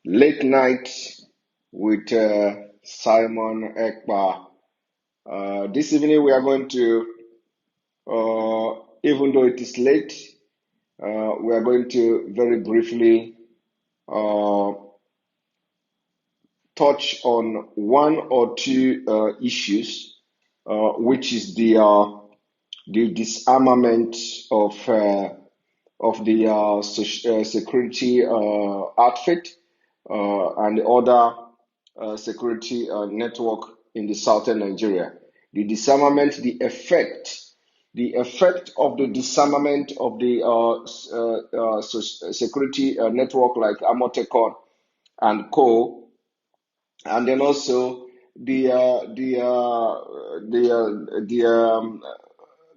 Late Night with Simon Ekpa. This evening we are going to, even though it is late, we are going to very briefly uh, touch on one or two issues, which is the disarmament of the security outfit and the other security network in the southern Nigeria. The disarmament, the effect of the disarmament of the security network like Amotekon and Co. And then also the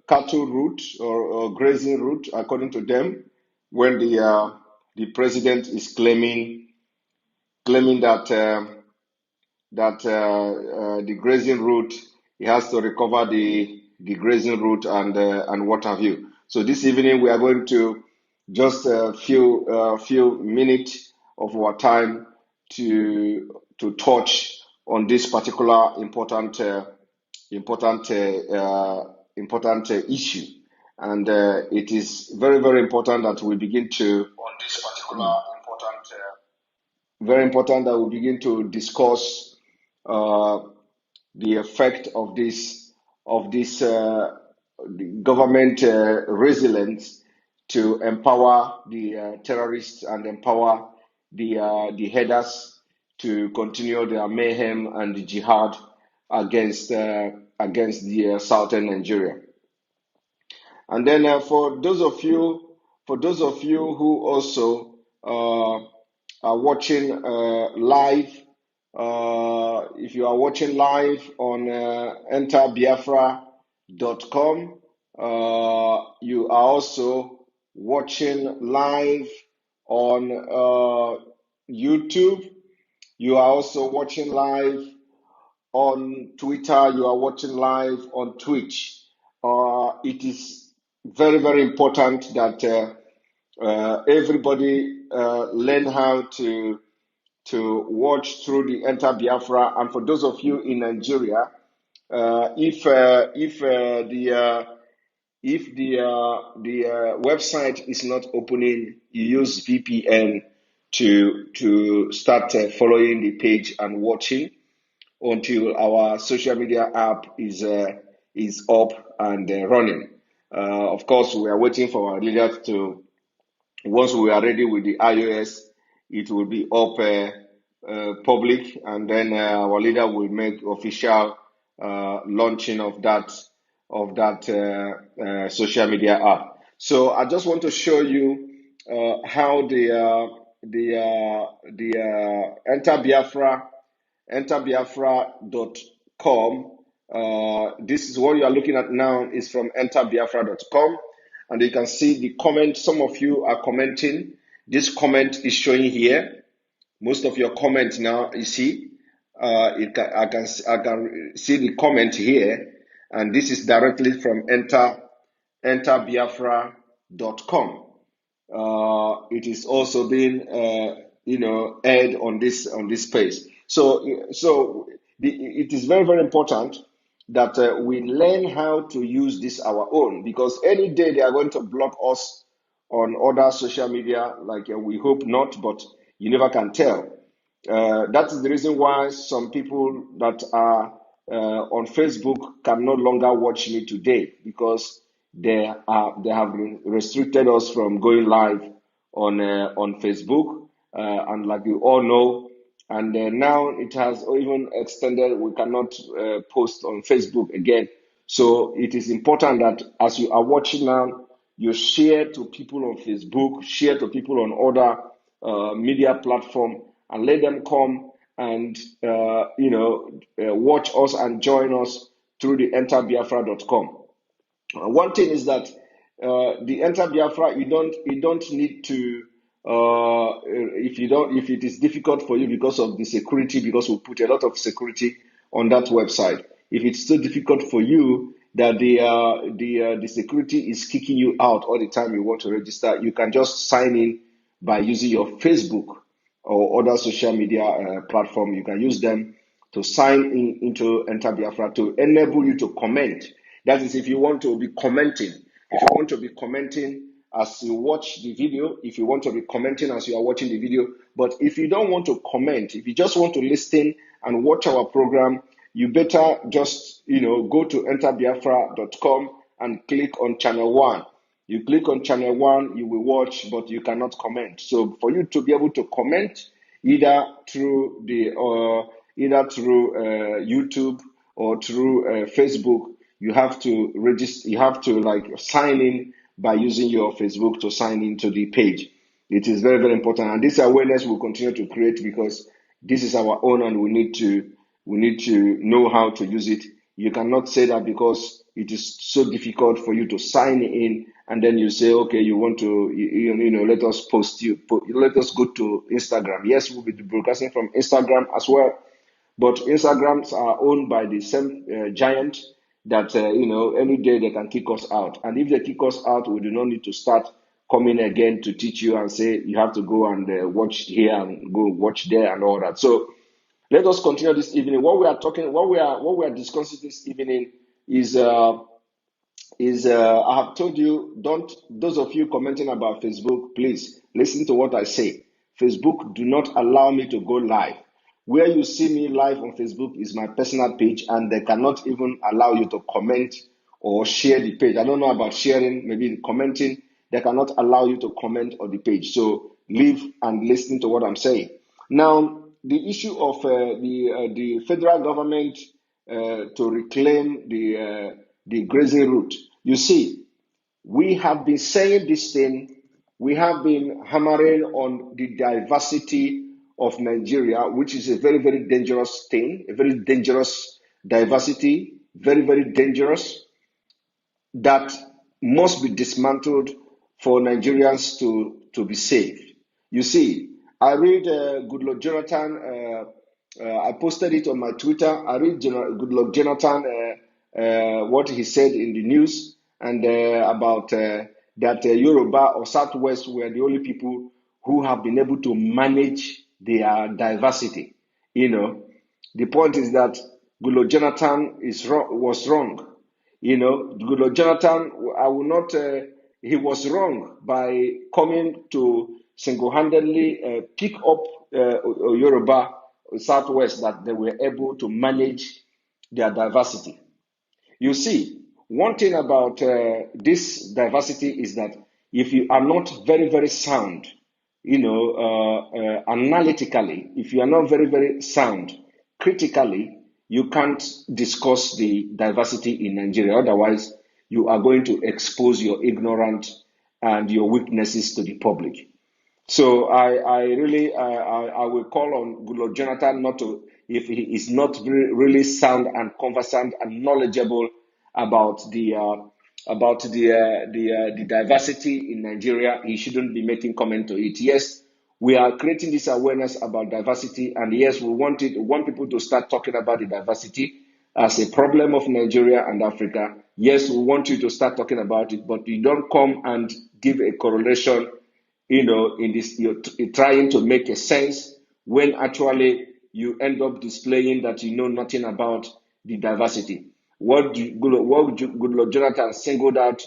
cattle route or grazing route, according to them, when the president is claiming that the grazing route, he has to recover the grazing route and what have you. So this evening we are going to just a few minutes of our time to touch on this particular important issue, and it is very important that we begin to on this particular very important that we begin to discuss uh, the effect of this the government resilience to empower the terrorists and empower the headers to continue their mayhem and the jihad against the southern Nigeria. And then for those of you who also are watching live, if you are watching live on enterbiafra.com, you are also watching live on YouTube. You are also watching live on Twitter. You are watching live on Twitch. It is very important that everybody learn how to watch through the Enter Biafra. And for those of you in Nigeria, if the website is not opening, you use VPN to start following the page and watching until our social media app is up and running. Of course, we are waiting for our leaders to. Once we are ready with the iOS, it will be up public, and then our leader will make official launching of that social media app. So I just want to show you how the enterbiafra.com. This is what you are looking at now is from enterbiafra.com, and you can see the comment. Some of you are commenting. This comment is showing here. Most of your comments now, you see, I can see the comment here, and this is directly from enterbiafra.com. It is also being aired on this page. So it is very important that we learn how to use this our own, because any day they are going to block us on other social media, like we hope not, but you never can tell. That is the reason why some people that are on Facebook can no longer watch me today, because they have restricted us from going live on Facebook, and like you all know, and now it has even extended. We cannot post on Facebook again. So it is important that as you are watching now, you share to people on Facebook, share to people on other media platform, and let them come and watch us and join us through the enterbiafra.com. One thing is that the Enter Biafra, you don't need to if it is difficult for you because of the security, because we put a lot of security on that website. If it's so difficult for you that the security is kicking you out all the time you want to register, you can just sign in by using your Facebook or other social media platform. You can use them to sign into Enter Biafra to enable you to comment. That is, if you want to be commenting, if you want to be commenting as you watch the video, if you want to be commenting as you are watching the video. But if you don't want to comment, if you just want to listen and watch our program, you better just go to enterbiafra.com and click on channel 1. You click on channel 1, you will watch, but you cannot comment. So for you to be able to comment, either through YouTube or through Facebook, you have to register. You have to sign in by using your Facebook to sign into the page. It is very, very important, and this awareness will continue to create, because this is our own, and we need to know how to use it. You cannot say that because it is so difficult for you to sign in, and then you say, okay, you want to, let us let us go to Instagram. Yes, we'll be broadcasting from Instagram as well, but Instagrams are owned by the same giant that, any day they can kick us out. And if they kick us out, we do not need to start coming again to teach you and say you have to go and watch here and go watch there and all that. So let us continue this evening. What we are discussing this evening is I have told you, don't, those of you commenting about Facebook, please listen to what I say. Facebook do not allow me to go live. Where you see me live on Facebook is my personal page, and they cannot even allow you to comment or share the page. I don't know about sharing, maybe commenting. They cannot allow you to comment on the page. So leave and listen to what I'm saying. Now, the issue of the federal government to reclaim the grazing route. You see, we have been saying this thing. We have been hammering on the diversity of Nigeria, which is a very, very dangerous thing, a very dangerous diversity, very, very dangerous, that must be dismantled for Nigerians to be saved. You see, I read Goodluck Jonathan, I posted it on my Twitter. I read Goodluck Jonathan, what he said in the news, and about that Yoruba or Southwest were the only people who have been able to manage their diversity. The point is that Goodluck Jonathan was wrong. Goodluck Jonathan, I will not, he was wrong by coming to single-handedly pick up Yoruba Southwest, that they were able to manage their diversity. You see, one thing about this diversity is that if you are not very, very sound, analytically, if you are not very, very sound critically, you can't discuss the diversity in Nigeria. Otherwise, you are going to expose your ignorance and your weaknesses to the public. So I really will call on Goodluck Jonathan not to, if he is not really sound and conversant and knowledgeable about the diversity in Nigeria, he shouldn't be making comment to it. Yes, we are creating this awareness about diversity, and yes, we want people to start talking about the diversity as a problem of Nigeria and Africa. Yes, we want you to start talking about it, but you don't come and give a correlation. In this, you're trying to make a sense when actually you end up displaying that you know nothing about the diversity. Goodluck Jonathan singled out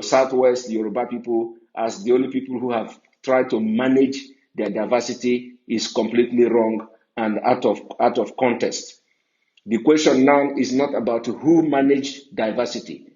Southwest Yoruba people as the only people who have tried to manage their diversity is completely wrong and out of context. The question now is not about who managed diversity.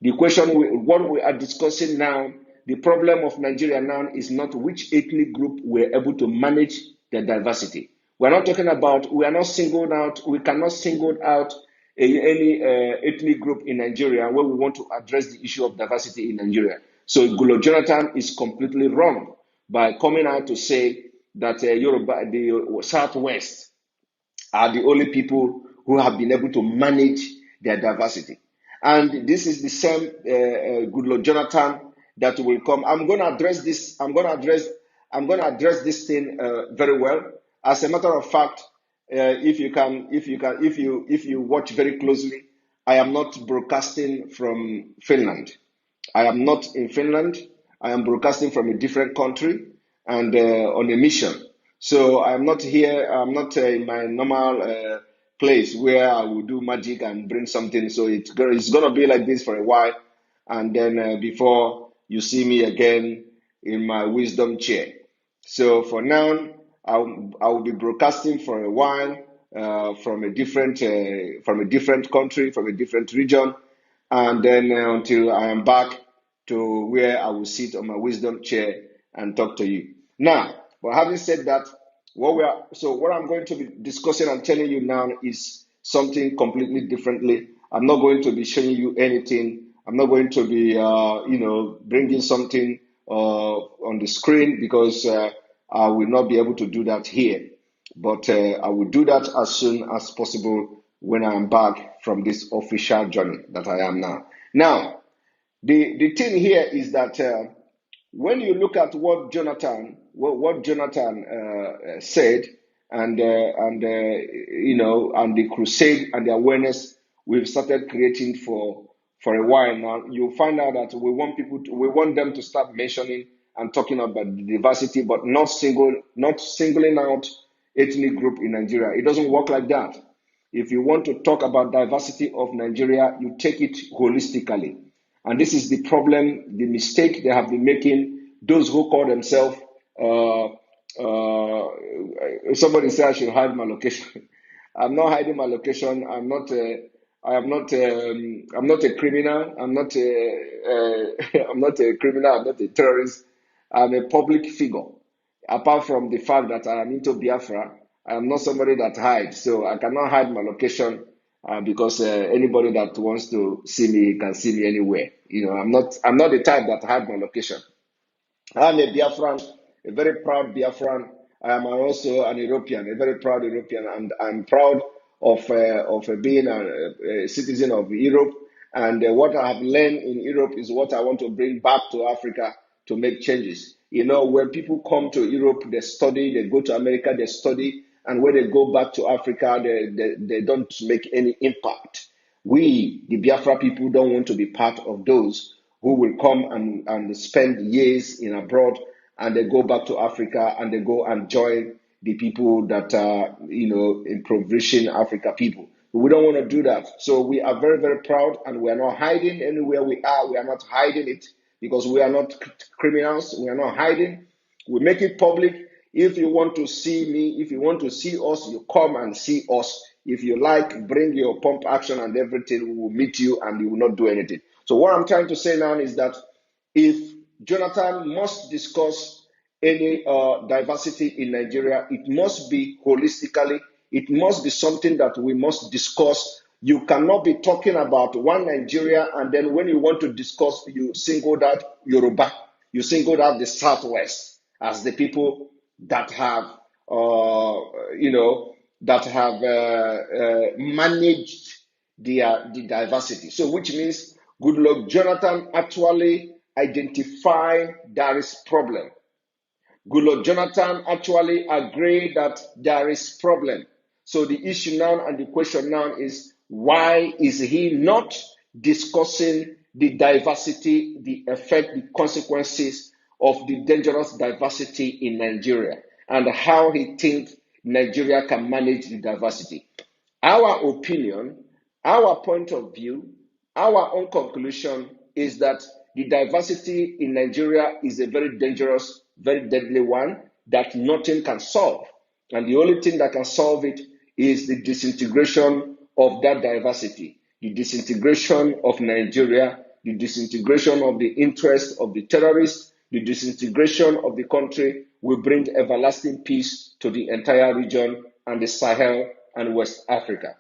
The question, what we are discussing now, the problem of Nigeria now is not which ethnic group were able to manage their diversity. We're not talking about, we are not singled out, we cannot single out any ethnic group in Nigeria where we want to address the issue of diversity in Nigeria. So Goodluck Jonathan is completely wrong by coming out to say that Yoruba, the Southwest, are the only people who have been able to manage their diversity. And this is the same Goodluck Jonathan that will come. I'm going to address this. I'm going to address this thing very well. As a matter of fact, if you watch very closely, I am not broadcasting from Finland. I am not in Finland. I am broadcasting from a different country and on a mission. So I'm not here. I'm not in my normal place where I will do magic and bring something. So it's gonna be like this for a while, and then before you see me again in my wisdom chair. So for now, I will be broadcasting for a while from a different country, from a different region, and then until I am back to where I will sit on my wisdom chair and talk to you. Now, but having said that, what I'm going to be discussing and telling you now is something completely differently. I'm not going to be showing you anything. I'm not going to be, bringing something on the screen because I will not be able to do that here. But I will do that as soon as possible when I am back from this official journey that I am now. Now, the thing here is that when you look at what Jonathan said, and the crusade and the awareness we've started creating for a while now, you'll find out that we want them to start mentioning and talking about the diversity, but not singling out ethnic group in Nigeria. It doesn't work like that. If you want to talk about diversity of Nigeria, you take it holistically. And this is the problem, the mistake they have been making. Those who call themselves, somebody said I should hide my location. I'm not hiding my location. I'm not a criminal. I'm not a criminal. I'm not a terrorist. I'm a public figure. Apart from the fact that I am into Biafra, I am not somebody that hides. So I cannot hide my location because anybody that wants to see me can see me anywhere. I'm not the type that hide my location. I'm a Biafran, a very proud Biafran. I am also an European, a very proud European, and I'm proud of being a citizen of Europe. And what I have learned in Europe is what I want to bring back to Africa to make changes. When people come to Europe, they study, they go to America, they study, and when they go back to Africa, they don't make any impact. We, the Biafra people, don't want to be part of those who will come and spend years in abroad and they go back to Africa and they go and join the people that are, impoverishing Africa people. We don't want to do that. So we are very, very proud and we are not hiding anywhere we are. We are not hiding it because we are not criminals. We are not hiding. We make it public. If you want to see me, if you want to see us, you come and see us. If you like, bring your pump action and everything. We will meet you and you will not do anything. So what I'm trying to say now is that if Jonathan must discuss any diversity in Nigeria, it must be holistically. It must be something that we must discuss. You cannot be talking about one Nigeria and then when you want to discuss, you singled out Yoruba, you singled out the Southwest as the people that have, managed the diversity. So, which means Goodluck Jonathan actually identify there is problem. Goodluck Jonathan actually agreed that there is problem. So the issue now and the question now is why is he not discussing the diversity, the effect, the consequences of the dangerous diversity in Nigeria and how he thinks Nigeria can manage the diversity? Our opinion, our point of view, our own conclusion is that the diversity in Nigeria is a very dangerous, very deadly one that nothing can solve. And the only thing that can solve it is the disintegration of that diversity, the disintegration of Nigeria, the disintegration of the interest of the terrorists, the disintegration of the country will bring everlasting peace to the entire region and the Sahel and West Africa.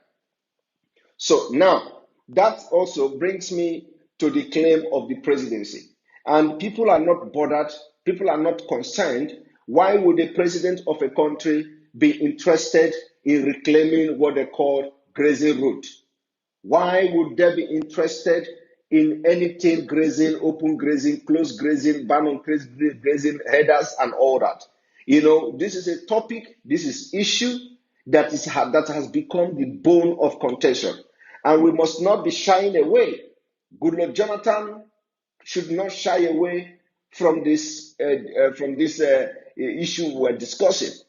So now, that also brings me to the claim of the presidency. And people are not bothered, people are not concerned. Why would the president of a country be interested in reclaiming what they call grazing route? Why would they be interested in anything grazing, open grazing, closed grazing, ban on grazing, headers, and all that? This is a topic, this is issue that has become the bone of contention. And we must not be shying away. Goodluck Jonathan should not shy away from this issue we're discussing.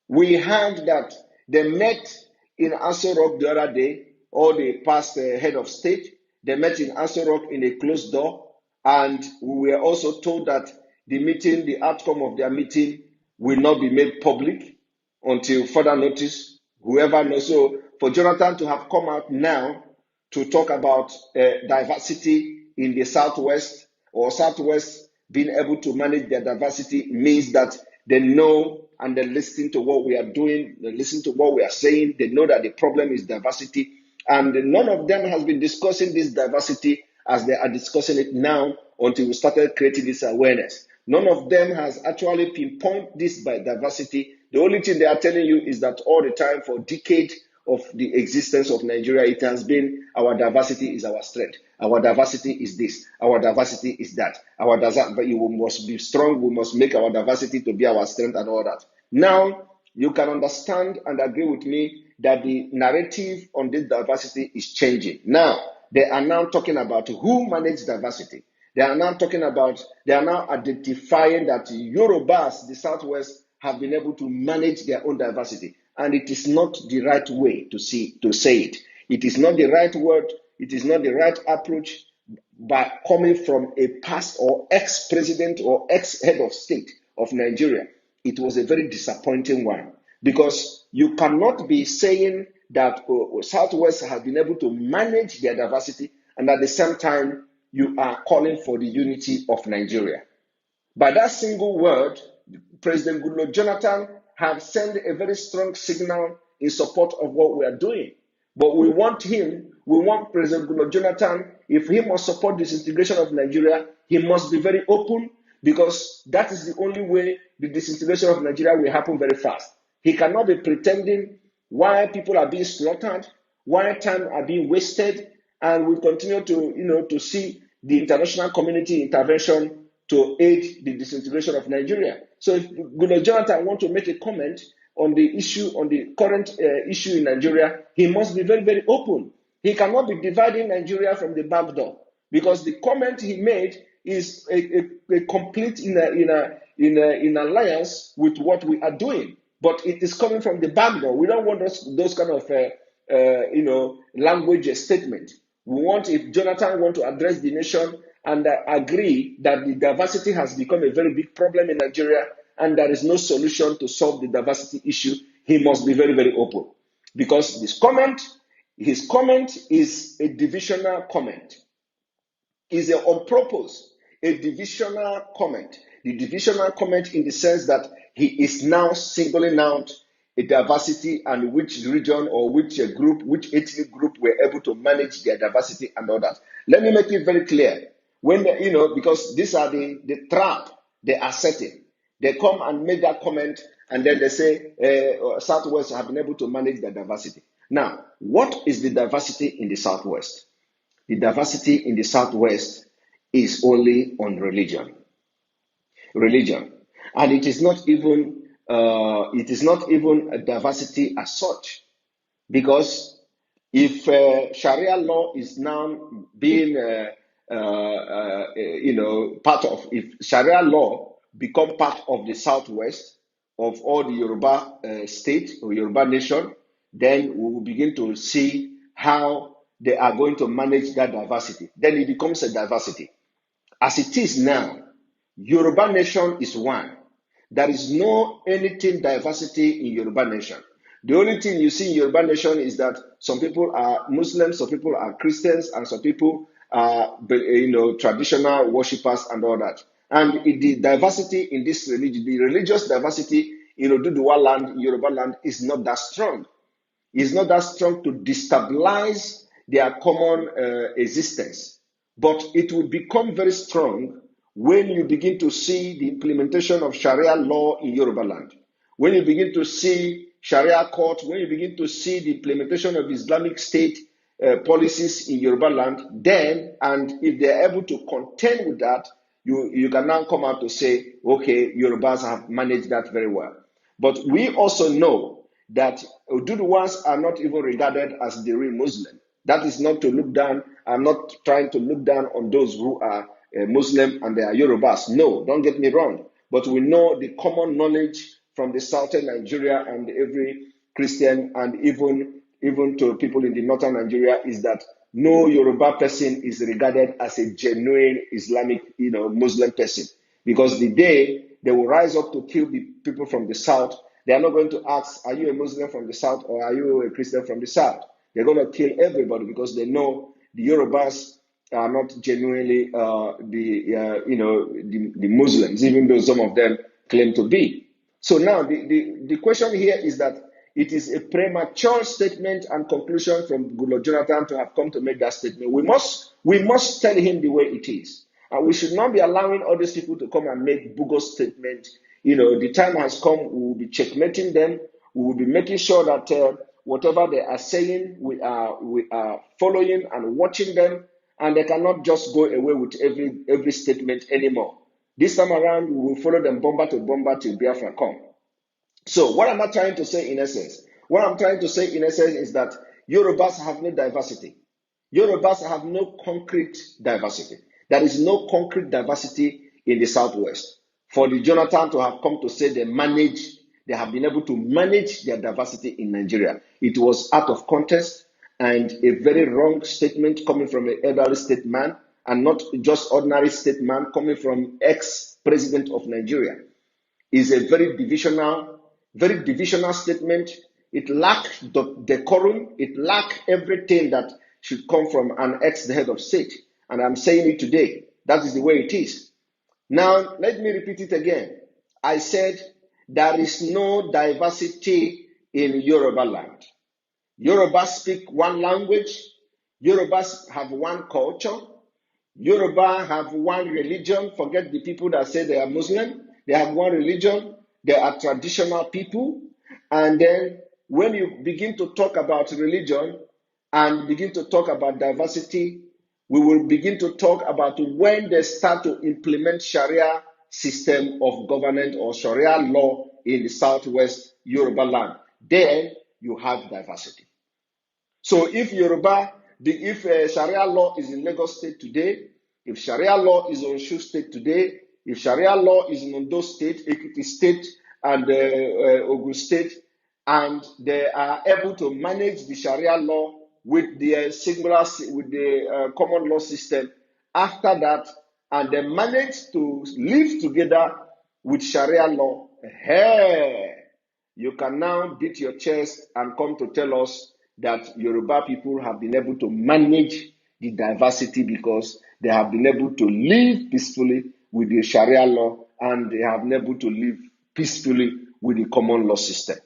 We heard that they met in Aso Rock the other day, or the past head of state. They met in Aso Rock in a closed door, and we were also told that the meeting, the outcome of their meeting, will not be made public until further notice. Whoever knows. So for Jonathan to have come out now to talk about diversity in the Southwest, or Southwest being able to manage their diversity, means that they know and they listen to what we are doing, they listen to what we are saying, they know that the problem is diversity, and none of them has been discussing this diversity as they are discussing it now until we started creating this awareness. None of them has actually pinpointed this by diversity. The only thing they are telling you is that all the time for decades of the existence of Nigeria, it has been our diversity is our strength. Our diversity is this. Our diversity is that. But we must be strong. We must make our diversity to be our strength and all that. Now, you can understand and agree with me that the narrative on this diversity is changing. Now, they are now talking about who manages diversity. They are now identifying that Yorubas, the Southwest, have been able to manage their own diversity. And it is not the right way to say it. It is not the right word. It is not the right approach by coming from a past or ex-president or ex-head of state of Nigeria. It was a very disappointing one, because you cannot be saying that Southwest has been able to manage their diversity and at the same time you are calling for the unity of Nigeria. By that single word, President Goodluck Jonathan have sent a very strong signal in support of what we are doing. But we want President Goodluck Jonathan, if he must support disintegration of Nigeria, he must be very open, because that is the only way the disintegration of Nigeria will happen very fast. He cannot be pretending why people are being slaughtered, why time are being wasted, and we continue to see the international community intervention to aid the disintegration of Nigeria. So if Goodluck Jonathan wants to make a comment on the current issue in Nigeria, he must be very, very open. He cannot be dividing Nigeria from the back door, because the comment he made is a complete in alliance with what we are doing. But it is coming from the back door. We don't want those kind of language statement. We want, if Jonathan wants to address the nation and agree that the diversity has become a very big problem in Nigeria and there is no solution to solve the diversity issue, he must be very, very open. Because his comment is a divisional comment. Is on purpose a divisional comment. The divisional comment in the sense that he is now singling out a diversity and which region or which group, which ethnic group were able to manage their diversity and all that. Let me make it very clear. When because these are the trap they are setting. They come and make that comment and then they say Southwest have been able to manage their diversity. Now, what is the diversity in the Southwest? The diversity in the Southwest is only on religion. And it is not even a diversity as such, because if Sharia law is now being if Sharia law become part of the Southwest of all the Yoruba state or Yoruba nation, then we will begin to see how they are going to manage that diversity. Then it becomes a diversity. As it is now, Yoruba nation is one. There is no anything diversity in Yoruba nation. The only thing you see in Yoruba nation is that some people are Muslims, some people are Christians, and some people are traditional worshippers and all that. And the diversity in this religion, the religious diversity in Oduduwa land, Yoruba land, is not that strong. It's not that strong to destabilize their common existence. But it will become very strong when you begin to see the implementation of Sharia law in Yoruba land. When you begin to see Sharia court, when you begin to see the implementation of Islamic State policies in Yoruba land, then, and if they are able to contend with that, you can now come out to say, okay, Yorubas have managed that very well. But we also know that Oduduwas are not even regarded as the real Muslim. That is not to look down. I'm not trying to look down on those who are Muslim and they are Yorubas. No, don't get me wrong. But we know the common knowledge from the southern Nigeria and every Christian and even to people in the northern Nigeria is that no Yoruba person is regarded as a genuine Islamic, Muslim person. Because the day they will rise up to kill the people from the south, they are not going to ask, are you a Muslim from the south or are you a Christian from the south? They're going to kill everybody because they know the Yorubas are not genuinely the Muslims, even though some of them claim to be. So now the question here is that it is a premature statement and conclusion from Goodluck Jonathan to have come to make that statement. We must tell him the way it is. And we should not be allowing all these people to come and make bogus statements. The time has come, we will be checkmating them. We will be making sure that whatever they are saying, we are following and watching them, and they cannot just go away with every statement anymore. This time around, we will follow them bomber to bomber till Biafra come. So what am I trying to say in essence? What I'm trying to say in essence is that Yorubas have no diversity. Yorubas have no concrete diversity. There is no concrete diversity in the Southwest. For the Jonathan to have come to say they have been able to manage their diversity in Nigeria. It was out of context and a very wrong statement coming from an elderly statesman and not just ordinary statesman coming from ex-president of Nigeria. Is a very divisional statement. It lacks decorum. It lacks everything that should come from an ex-head of state. And I'm saying it today. That is the way it is. Now, let me repeat it again. I said there is no diversity in Yoruba land. Yorubas speak one language. Yorubas have one culture. Yoruba have one religion. Forget the people that say they are Muslim. They have one religion. They are traditional people. And then when you begin to talk about religion and begin to talk about diversity, we will begin to talk about when they start to implement Sharia system of government or Sharia law in the Southwest Yoruba land. Then you have diversity. So if Sharia law is in Lagos State today, if Sharia law is on Osun State today, if Sharia law is in Ondo State, Ekiti State, and Ogun State, and they are able to manage the Sharia law with the common law system, after that, and they manage to live together with Sharia law, hey, you can now beat your chest and come to tell us that Yoruba people have been able to manage the diversity because they have been able to live peacefully with the Sharia law and they have been able to live peacefully with the common law system.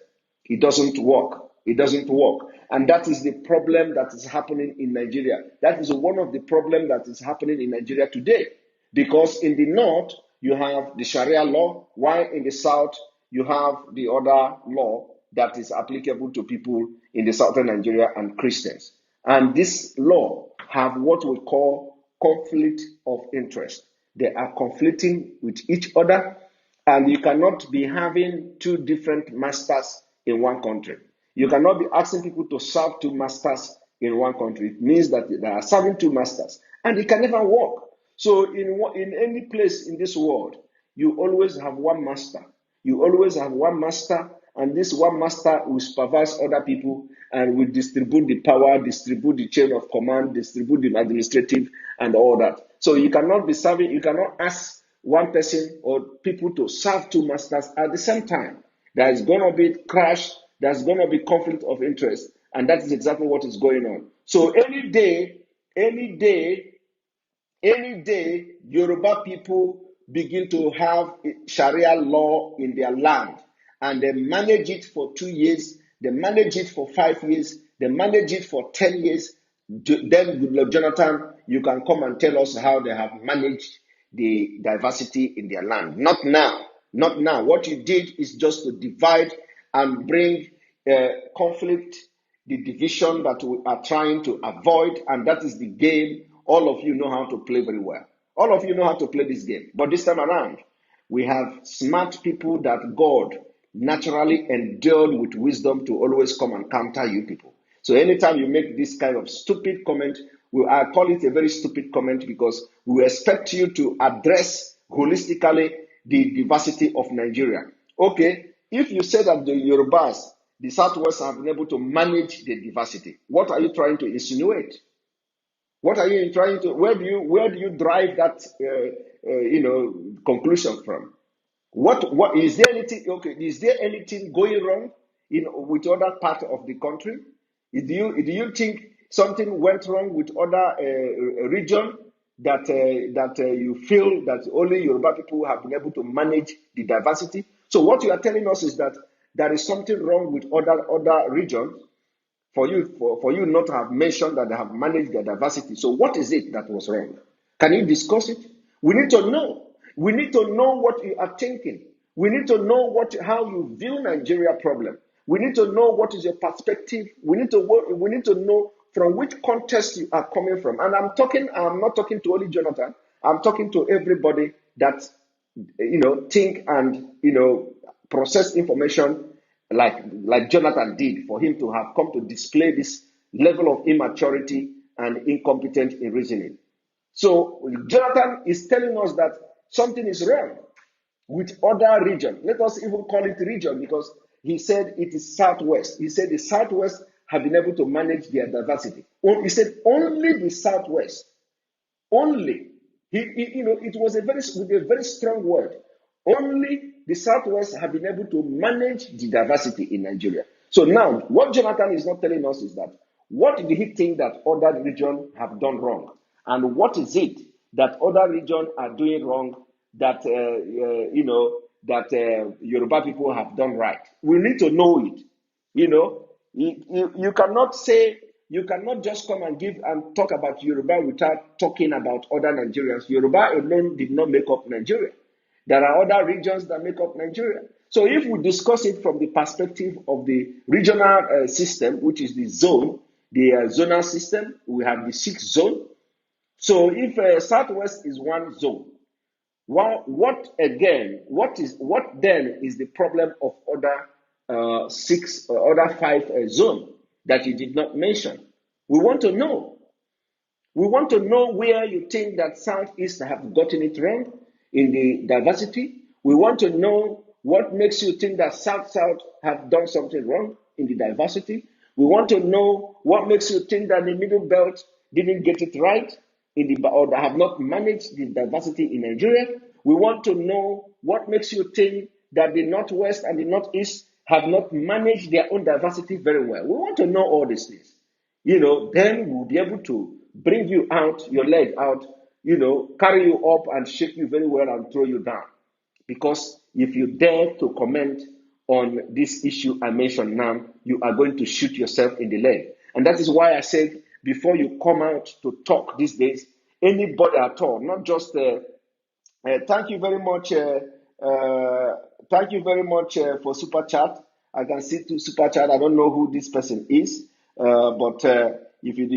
It doesn't work. It doesn't work. And that is the problem that is happening in Nigeria. That is one of the problems that is happening in Nigeria today. Because in the north, you have the Sharia law, while in the south, you have the other law that is applicable to people in the southern Nigeria and Christians. And this law have what we call conflict of interest. They are conflicting with each other, and you cannot be having two different masters in one country. You cannot be asking people to serve two masters in one country. It means that they are serving two masters, and it can never work. So in any place in this world, you always have one master. You always have one master, and this one master will supervise other people and will distribute the power, distribute the chain of command, distribute the administrative and all that. So you cannot ask one person or people to serve two masters at the same time. There is going to be crash, there's going to be conflict of interest, and that is exactly what is going on. So any day, Yoruba people begin to have Sharia law in their land, and they manage it for 2 years, they manage it for 5 years, they manage it for 10 years. Then, Goodluck Jonathan, you can come and tell us how they have managed the diversity in their land. Not now. Not now. What you did is just to divide and bring conflict, the division that we are trying to avoid, and that is the game all of you know how to play very well. All of you know how to play this game. But this time around, we have smart people that God naturally endowed with wisdom to always come and counter you people. So anytime you make this kind of stupid comment, I call it a very stupid comment because we expect you to address holistically the diversity of Nigeria. Okay, if you say that the Yorubas, the Southwest, have been able to manage the diversity, what are you trying to insinuate? What are you trying to? Where do you drive that conclusion from? What is there anything? Okay, is there anything going wrong with other part of the country? Do you think something went wrong with other region that you feel that only Yoruba people have been able to manage the diversity? So what you are telling us is that there is something wrong with other regions for you not to have mentioned that they have managed their diversity. So what is it that was wrong? Can you discuss it? We need to know. We need to know what you are thinking. We need to know how you view Nigeria problem. We need to know what is your perspective. We need to know from which context you are coming from. And I'm not talking to only Jonathan. I'm talking to everybody that think and process information like Jonathan did, for him to have come to display this level of immaturity and incompetence in reasoning. So Jonathan is telling us that something is wrong with other region. Let us even call it region, because he said it is Southwest. He said the Southwest have been able to manage their diversity. He said only the Southwest. Only. It was with a very strong word. Only the Southwest have been able to manage the diversity in Nigeria. So now, what Jonathan is not telling us is that what did he think that other regions have done wrong? And what is it that other regions are doing wrong that, Yoruba people have done right? We need to know it. You cannot just come and give and talk about Yoruba without talking about other Nigerians. Yoruba alone did not make up Nigeria. There are other regions that make up Nigeria. So if we discuss it from the perspective of the regional system, which is the zone, the zonal system, we have the 6th zone. So if Southwest is one zone, what then is the problem of other 5 zones that you did not mention? We want to know. We want to know where you think that Southeast have gotten it wrong in the diversity. We want to know what makes you think that South have done something wrong in the diversity. We want to know what makes you think that the Middle Belt didn't get it right or have not managed the diversity in Nigeria. We want to know what makes you think that the Northwest and the Northeast have not managed their own diversity very well. We want to know all these things. Then we'll be able to bring you out, your leg out, carry you up and shake you very well and throw you down. Because if you dare to comment on this issue I mentioned now, you are going to shoot yourself in the leg. And that is why I said, before you come out to talk these days, anybody at all, not just thank you very much. Thank you very much for super chat. I can see 2 super chat. I don't know who this person is, but if you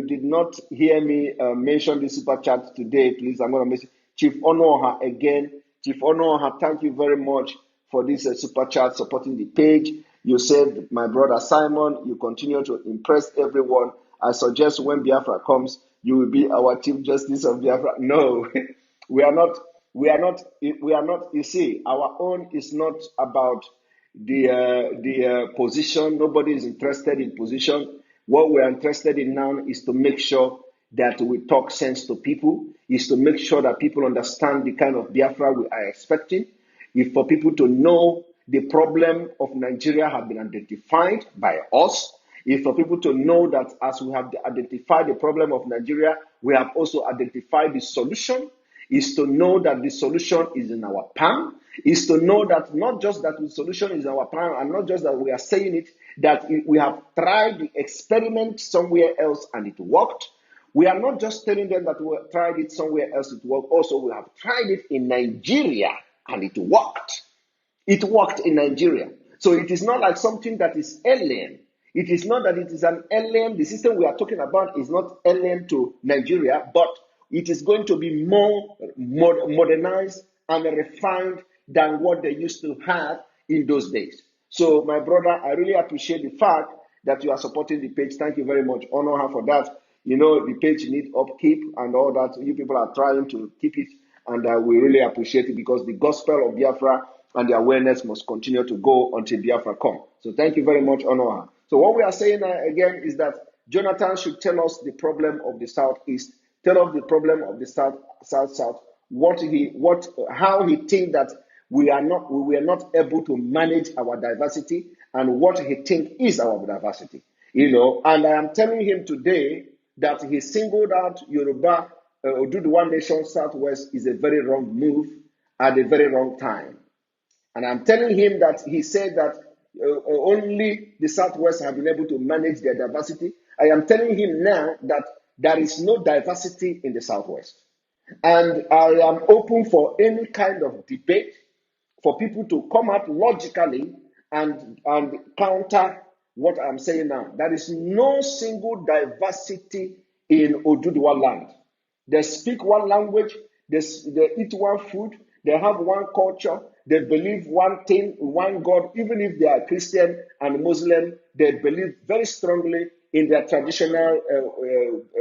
did not hear me mention the super chat today, please, I'm going to mention Chief Onoha again. Chief Onoha, thank you very much for this super chat supporting the page. You said, my brother Simon, you continue to impress everyone. I suggest when Biafra comes, you will be our Chief Justice of Biafra. No, we are not. You see, our own is not about the position. Nobody is interested in position. What we are interested in now is to make sure that we talk sense to people, is to make sure that people understand the kind of Biafra we are expecting, is for people to know the problem of Nigeria have been identified by us, is for people to know that as we have identified the problem of Nigeria, we have also identified the solution, is to know that the solution is in our palm, is to know that not just that the solution is in our palm, and not just that we are saying it, that we have tried the experiment somewhere else and it worked. We are not just telling them that we tried it somewhere else, it worked. Also, we have tried it in Nigeria and it worked. It worked in Nigeria. So it is not like something that is alien. It is not that it is an alien. The system we are talking about is not alien to Nigeria, but it is going to be more modernized and refined than what they used to have in those days. So, my brother, I really appreciate the fact that you are supporting the page. Thank you very much. Honor her for that. The page needs upkeep and all that. You people are trying to keep it And we really appreciate it because the gospel of Biafra and the awareness must continue to go until Biafra come. So thank you very much, Onoha. So what we are saying again is that Jonathan should tell us the problem of the Southeast, tell us the problem of the South, how he think that we were not able to manage our diversity, and what he think is our diversity. And I am telling him today that he singled out Yoruba, do the One Nation Southwest is a very wrong move at a very wrong time. And I'm telling him that he said that only the Southwest have been able to manage their diversity. I am telling him now that there is no diversity in the Southwest. And I am open for any kind of debate for people to come up logically and counter what I'm saying now. There is no single diversity in Oduduwa land. They speak one language, they eat one food, they have one culture, they believe one thing, one God. Even if they are Christian and Muslim, they believe very strongly in their traditional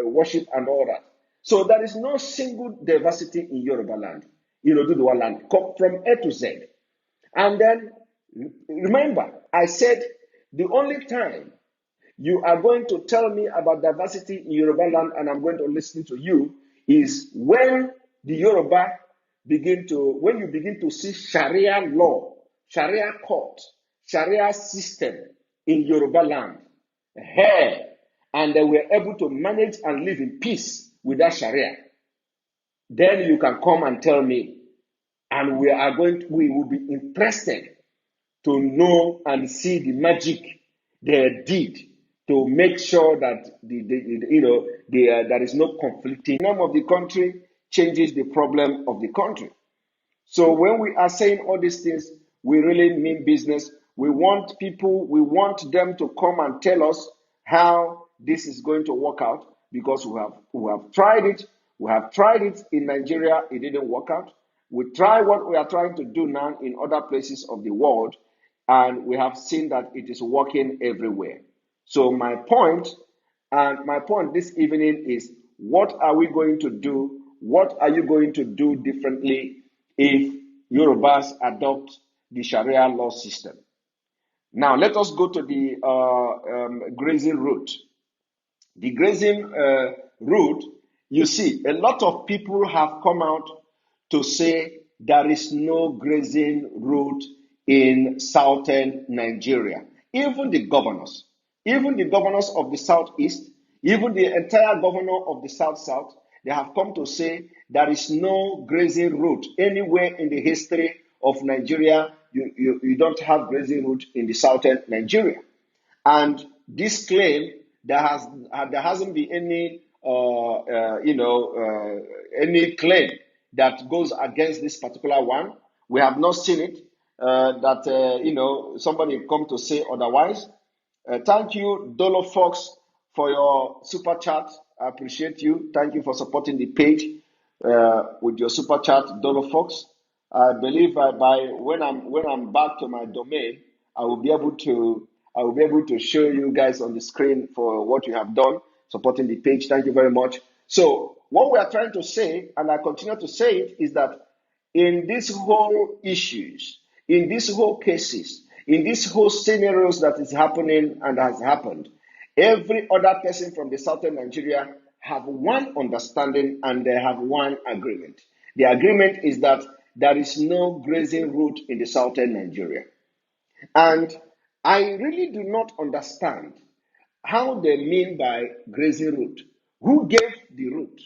worship and all that. So there is no single diversity in Yoruba land, in Oduduwa land, from A to Z. And then, remember, I said the only time you are going to tell me about diversity in Yoruba land and I'm going to listen to you is when the Yoruba when you begin to see Sharia law, Sharia court, Sharia system in Yoruba land, and they were able to manage and live in peace with that Sharia, then you can come and tell me, and we will be interested to know and see the magic they did to make sure that there is no conflicting. The name of the country changes the problem of the country. So when we are saying all these things, we really mean business. We want them to come and tell us how this is going to work out, because we have tried it. We have tried it in Nigeria, it didn't work out. We try what we are trying to do now in other places of the world, and we have seen that it is working everywhere. So my point this evening is, what are we going to do? What are you going to do differently if Yorubas adopt the Sharia law system? Now, let us go to the grazing route. The grazing route, you see, a lot of people have come out to say there is no grazing route in southern Nigeria. Even the governors of the southeast, even the entire governor of the south, they have come to say there is no grazing route anywhere in the history of Nigeria. You don't have grazing route in the southern Nigeria. And this claim, there hasn't been any any claim that goes against this particular one. We have not seen it that somebody come to say otherwise. Thank you, Dolo Fox, for your super chat. I appreciate you. Thank you for supporting the page with your super chat, Dolo Fox. I believe by when I'm back to my domain, I will be able to show you guys on the screen for what you have done, supporting the page. Thank you very much. So what we are trying to say, and I continue to say it, is that in these whole issues, in these whole cases, in these whole scenarios that is happening and has happened, every other person from the southern Nigeria have one understanding and they have one agreement. The agreement is that there is no grazing route in the southern Nigeria. And I really do not understand how they mean by grazing route. Who gave the route?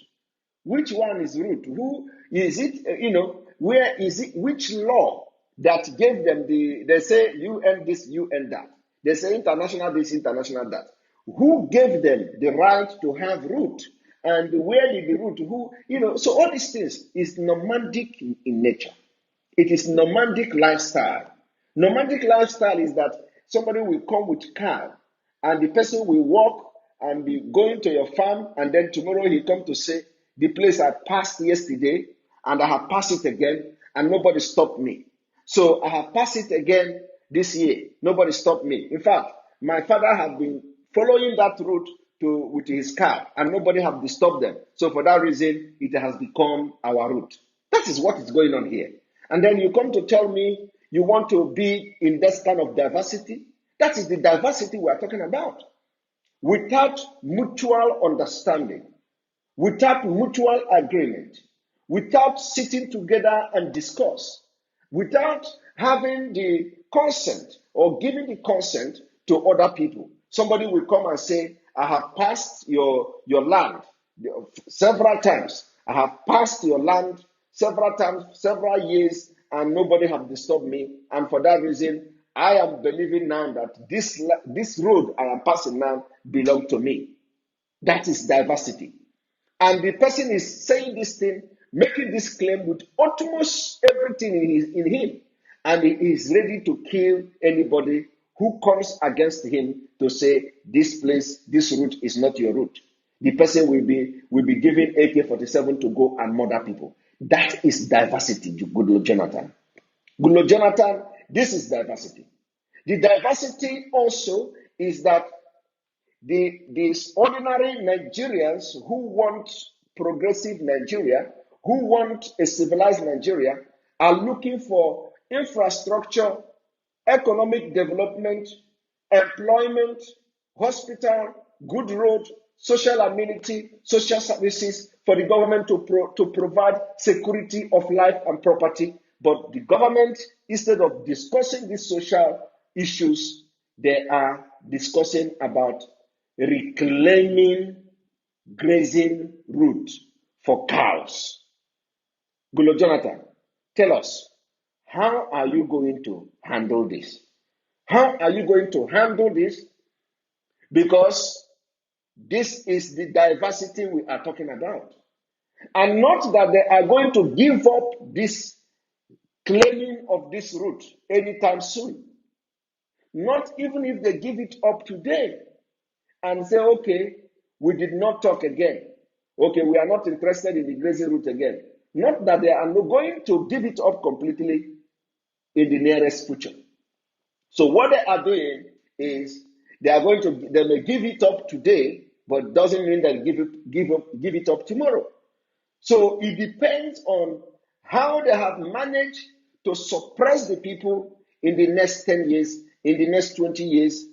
Which one is route? Who is it? Where is it? Which law that gave them they say UN this, UN that. They say international this, international that. Who gave them the right to have route? And where did the route? So all these things is nomadic in nature. It is nomadic lifestyle. Nomadic lifestyle is that somebody will come with car and the person will walk and be going to your farm, and then tomorrow he come to say, the place I passed yesterday and I have passed it again and nobody stopped me. So I have passed it again this year. Nobody stopped me. In fact, my father have been following that route with his car and nobody have disturbed them. So for that reason, it has become our route. That is what is going on here. And then you come to tell me you want to be in this kind of diversity. That is the diversity we are talking about. Without mutual understanding, without mutual agreement, without sitting together and discuss, without having the consent or giving the consent to other people. Somebody will come and say, I have passed your land several times. I have passed your land several times, several years, and nobody have disturbed me. And for that reason, I am believing now that this road I am passing now belongs to me. That is diversity. And the person is saying this thing, making this claim with utmost everything in him. And he is ready to kill anybody who comes against him to say, this place, this route is not your route. The person will be given AK-47 to go and murder people. That is diversity, Goodluck Jonathan. Goodluck Jonathan, this is diversity. The diversity also is that these ordinary Nigerians who want progressive Nigeria, who want a civilized Nigeria, are looking for infrastructure, economic development, employment, hospital, good road, social amenity, social services for the government to provide security of life and property. But the government, instead of discussing these social issues, they are discussing about reclaiming grazing route for cows. Goodluck Jonathan, tell us, how are you going to handle this? How are you going to handle this? Because this is the diversity we are talking about. And not that they are going to give up this claiming of this route anytime soon. Not even if they give it up today and say, okay, we did not talk again. Okay, we are not interested in the grazing route again. Not that they are not going to give it up completely in the nearest future. So what they are doing is they may give it up today, but doesn't mean that give it up tomorrow. So it depends on how they have managed to suppress the people in the next 10 years, in the next 20 years,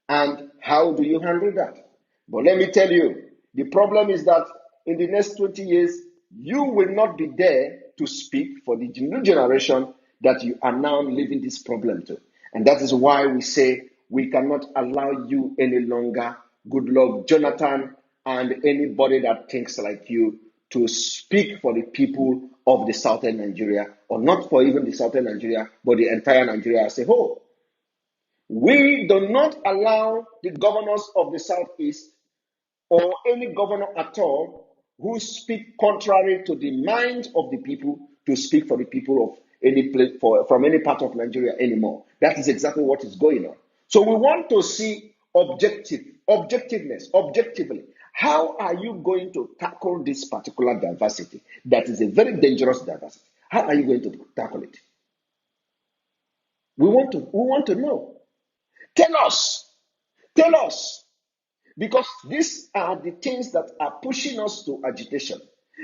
and how do you handle that? But let me tell you, the problem is that in the next 20 years, you will not be there to speak for the new generation that you are now leaving this problem to. And that is why we say we cannot allow you any longer, Goodluck Jonathan, and anybody that thinks like you, to speak for the people of the southern Nigeria, or not for even the southern Nigeria, but the entire Nigeria as a whole. We do not allow the governors of the southeast or any governor at all who speak contrary to the mind of the people to speak for the people of any place from any part of Nigeria anymore. That is exactly what is going on. So we want to see objectiveness, objectively. How are you going to tackle this particular diversity? That is a very dangerous diversity. How are you going to tackle it? We want to know. Tell us, because these are the things that are pushing us to agitation.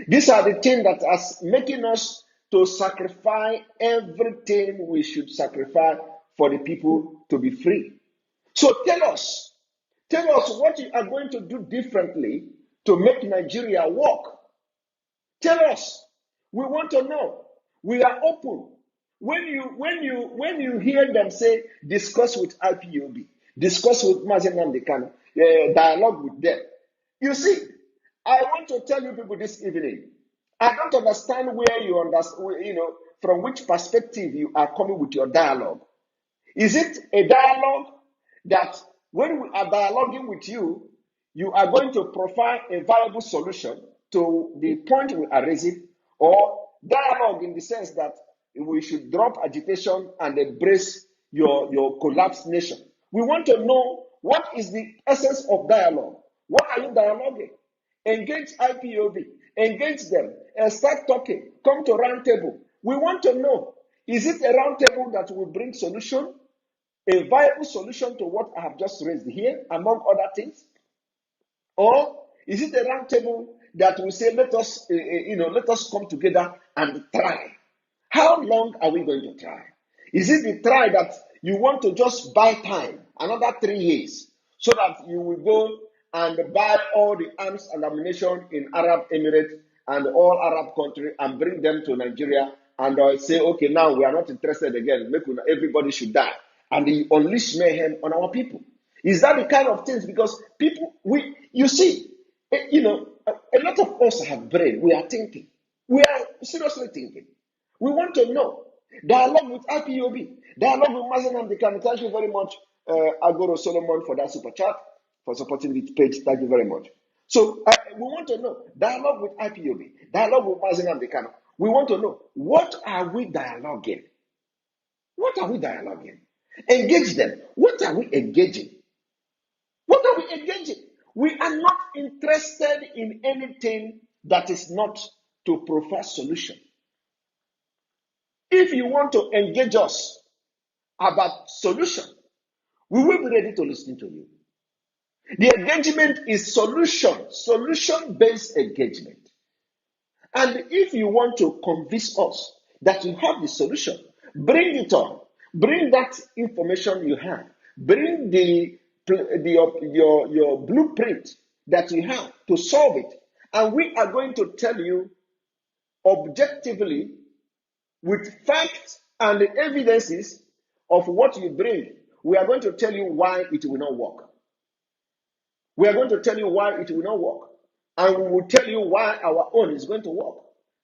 These are the things that are making us to sacrifice everything we should sacrifice for the people to be free. So tell us what you are going to do differently to make Nigeria work. Tell us. We want to know. We are open. When you hear them say discuss with IPOB, discuss with Mazen Namdekan, dialogue with them. You see, I want to tell you people this evening, I don't understand where you understand, from which perspective you are coming with your dialogue. Is it a dialogue that when we are dialoguing with you, you are going to provide a viable solution to the point we are raising, or dialogue in the sense that we should drop agitation and embrace your collapsed nation? We want to know what is the essence of dialogue. What are you dialoguing? Engage IPOB, engage them, and start talking. Come to round table. We want to know, is it a round table that will bring solution? A viable solution to what I have just raised here, among other things? Or is it a round table that will say, let us come together and try. How long are we going to try? Is it the try that you want to just buy time, another 3 years, so that you will go and buy all the arms and ammunition in Arab Emirates and all Arab countries and bring them to Nigeria and say, okay, now we are not interested again, everybody should die, and you unleash mayhem on our people? Is that the kind of things? Because people, you see, a lot of us have brain. We are thinking. We are seriously thinking. We want to know. Dialogue with IPOB. Dialogue with Mazen Amdekan. Thank you very much, Agoro Solomon, for that super chat, for supporting the page. Thank you very much. So we want to know. Dialogue with IPOB. Dialogue with Mazen Amdekan. We want to know, what are we dialoguing? What are we dialoguing? Engage them. What are we engaging? What are we engaging? We are not interested in anything that is not to provide solution. If you want to engage us about solution, we will be ready to listen to you. The engagement is solution-based engagement. And if you want to convince us that you have the solution, bring it on. Bring that information you have. Bring your blueprint that you have to solve it. And we are going to tell you objectively, with facts and evidences of what you bring, we are going to tell you why it will not work. We are going to tell you why it will not work. And we will tell you why our own is going to work.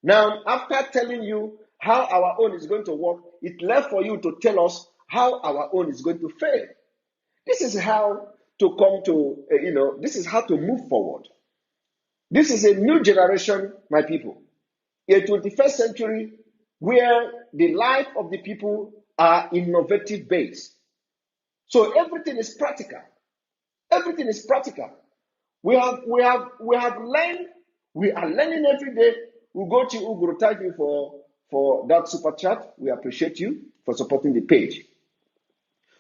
Now, after telling you how our own is going to work, it's left for you to tell us how our own is going to fail. This is how to come to, this is how to move forward. This is a new generation, my people. A 21st century where the life of the people are innovative based. So everything is practical. Everything is practical. We have learned. We are learning every day. We go to Uguru. Thank you for that super chat. We appreciate you for supporting the page.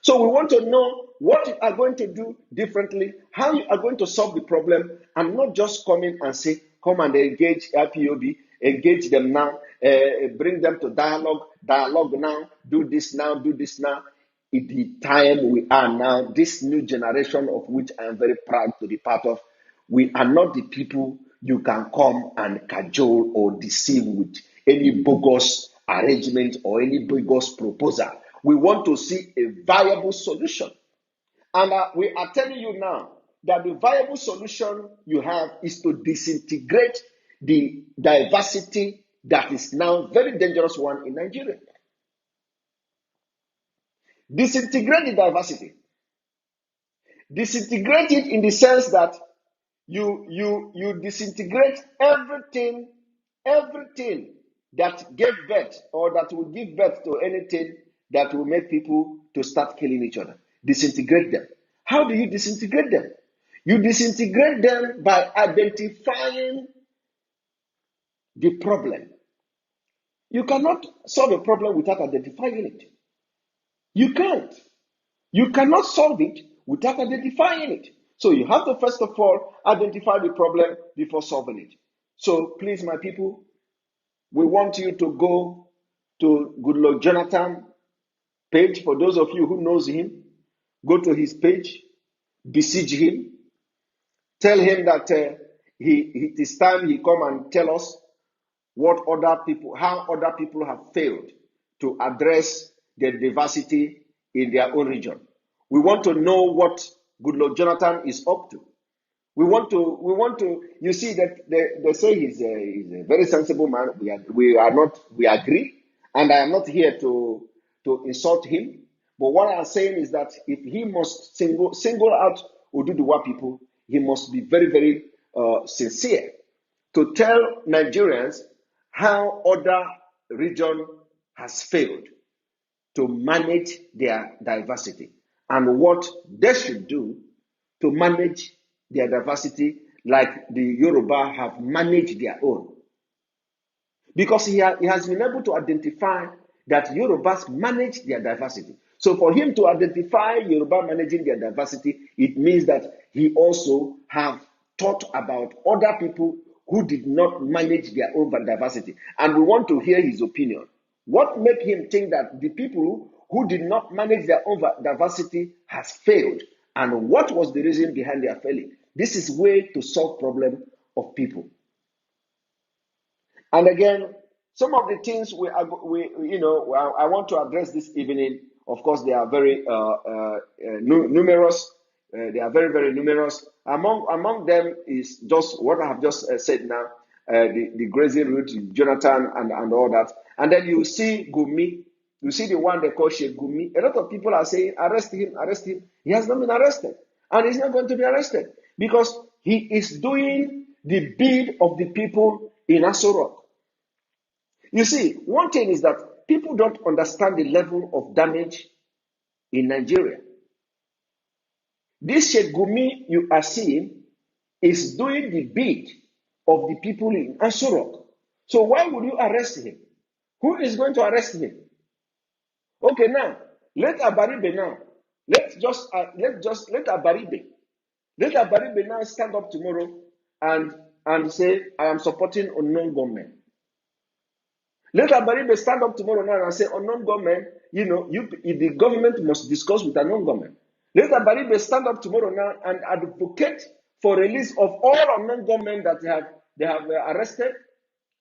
So we want to know what you are going to do differently, how you are going to solve the problem, and not just come in and say, come and engage IPOB, engage them now, bring them to dialogue now, do this now, do this now. In the time we are now, this new generation of which I am very proud to be part of, we are not the people you can come and cajole or deceive with any bogus arrangement or any bogus proposal. We want to see a viable solution. And we are telling you now that the viable solution you have is to disintegrate the diversity that is now very dangerous one in Nigeria. Disintegrate the diversity. Disintegrate it in the sense that you disintegrate everything that gave birth or that will give birth to anything that will make people to start killing each other. Disintegrate them. How do you disintegrate them? You disintegrate them by identifying the problem. You cannot solve a problem without identifying it. You can't. You cannot solve it without identifying it. So you have to first of all identify the problem before solving it. So please, my people, we want you to go to Goodluck Jonathan page. For those of you who knows him, go to his page, besiege him, tell him that it is time he come and tell us how other people have failed to address the diversity in their own region. We want to know what Goodluck Jonathan is up to. We want to. You see that they say he's a very sensible man. We agree, and I am not here to insult him. But what I'm saying is that if he must single out Oduduwa people, he must be very, very sincere to tell Nigerians how other region has failed to manage their diversity and what they should do to manage their diversity like the Yoruba have managed their own. Because he has been able to identify that Yorubas manage their diversity. So for him to identify Yoruba managing their diversity, it means that he also have thought about other people who did not manage their own diversity. And we want to hear his opinion. What made him think that the people who did not manage their own diversity has failed? And what was the reason behind their failing? This is way to solve problem of people. And again, some of the things I want to address this evening. Of course, they are very numerous. They are very, very numerous. Among them is just what I have just said now, the grazing route, Jonathan, and all that. And then you see Gumi. You see the one they call Sheikh Gumi. A lot of people are saying, arrest him, arrest him. He has not been arrested. And he's not going to be arrested because he is doing the bid of the people in Aso Rock. You see, one thing is that people don't understand the level of damage in Nigeria. This Sheikh Gumi you are seeing is doing the bid of the people in Aso Rock. So why would you arrest him? Who is going to arrest him? Okay, now let Abaribe now. Let Abaribe now stand up tomorrow and say, I am supporting unknown government. Let Abaribe stand up tomorrow now and say, unknown government, the government must discuss with unknown government. Let Abaribe stand up tomorrow now and advocate for release of all unknown government that they have arrested.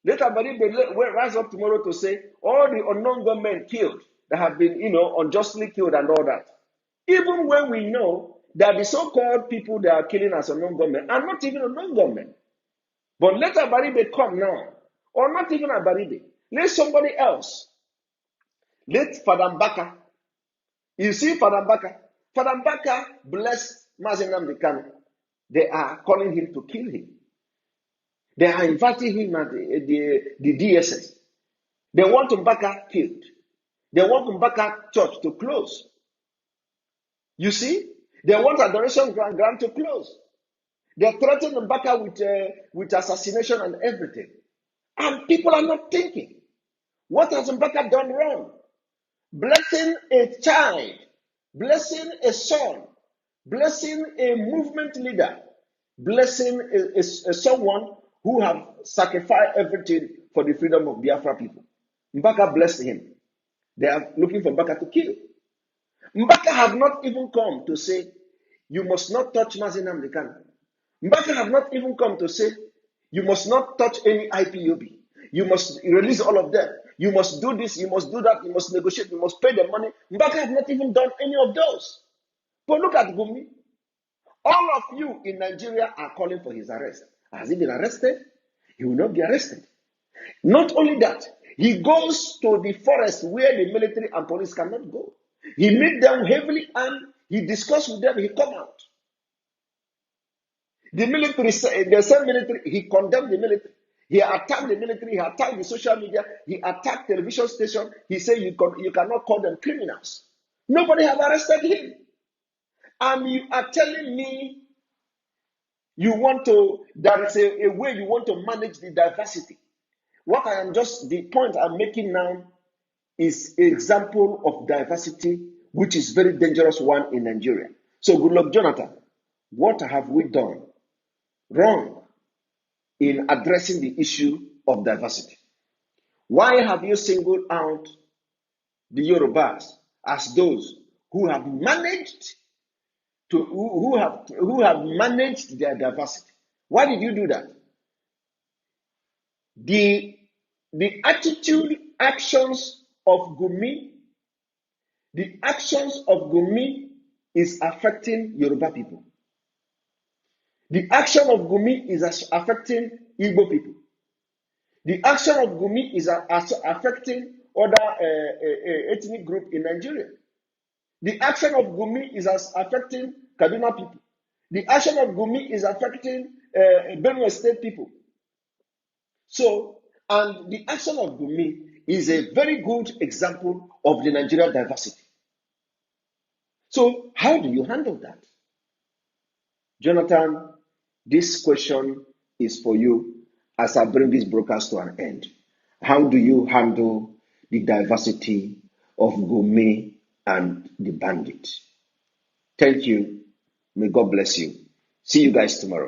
Let Abaribe rise up tomorrow to say all the unknown government killed that have been, unjustly killed and all that. Even when we know that the so-called people that are killing as unknown government are not even unknown government. But let Abaribe come now, or not even Abaribe. Let somebody else. Let Fadambaka. You see Fadambaka. Fadambaka blessed Mazi Nnamdi Kanu. They are calling him to kill him. They are inviting him at the DSS. They want Mbaka killed. They want Mbaka church to close. You see? They want adoration ground to close. They threaten Mbaka with assassination and everything. And people are not thinking. What has Mbaka done wrong? Blessing a child, blessing a son, blessing a movement leader, blessing someone who have sacrificed everything for the freedom of Biafra people. Mbaka blessed him. They are looking for Mbaka to kill. Mbaka have not even come to say, you must not touch Mazi Nnamdi Kanu. Mbaka have not even come to say, you must not touch any IPOB. You must release all of them. You must do this, you must do that, you must negotiate, you must pay the money. Mbaka have not even done any of those. But look at Gumi. All of you in Nigeria are calling for his arrest. Has he been arrested? He will not be arrested. Not only that, he goes to the forest where the military and police cannot go. He meet them heavily and he discussed with them, he come out. The military, the same military, he condemned the military. He attacked the military, he attacked the social media, he attacked television station. He said you cannot call them criminals. Nobody have arrested him. And you are telling me there is a way you want to manage the diversity. The point I'm making now is an example of diversity, which is very dangerous one in Nigeria. So good luck, Jonathan. What have we done wrong in addressing the issue of diversity? Why have you singled out the Yorubas as those who have managed who have managed their diversity? Why did you do that? The attitude, actions of Gumi is affecting Yoruba people. The action of Gumi is affecting Igbo people. The action of Gumi is affecting other ethnic group in Nigeria. The action of Gumi is affecting Kaduna people. The action of Gumi is affecting Benue State people. So, and the action of Gumi is a very good example of the Nigerian diversity. So, how do you handle that? Jonathan, this question is for you as I bring this broadcast to an end. How do you handle the diversity of Gumi and the bandit? Thank you. May God bless you. See you guys tomorrow.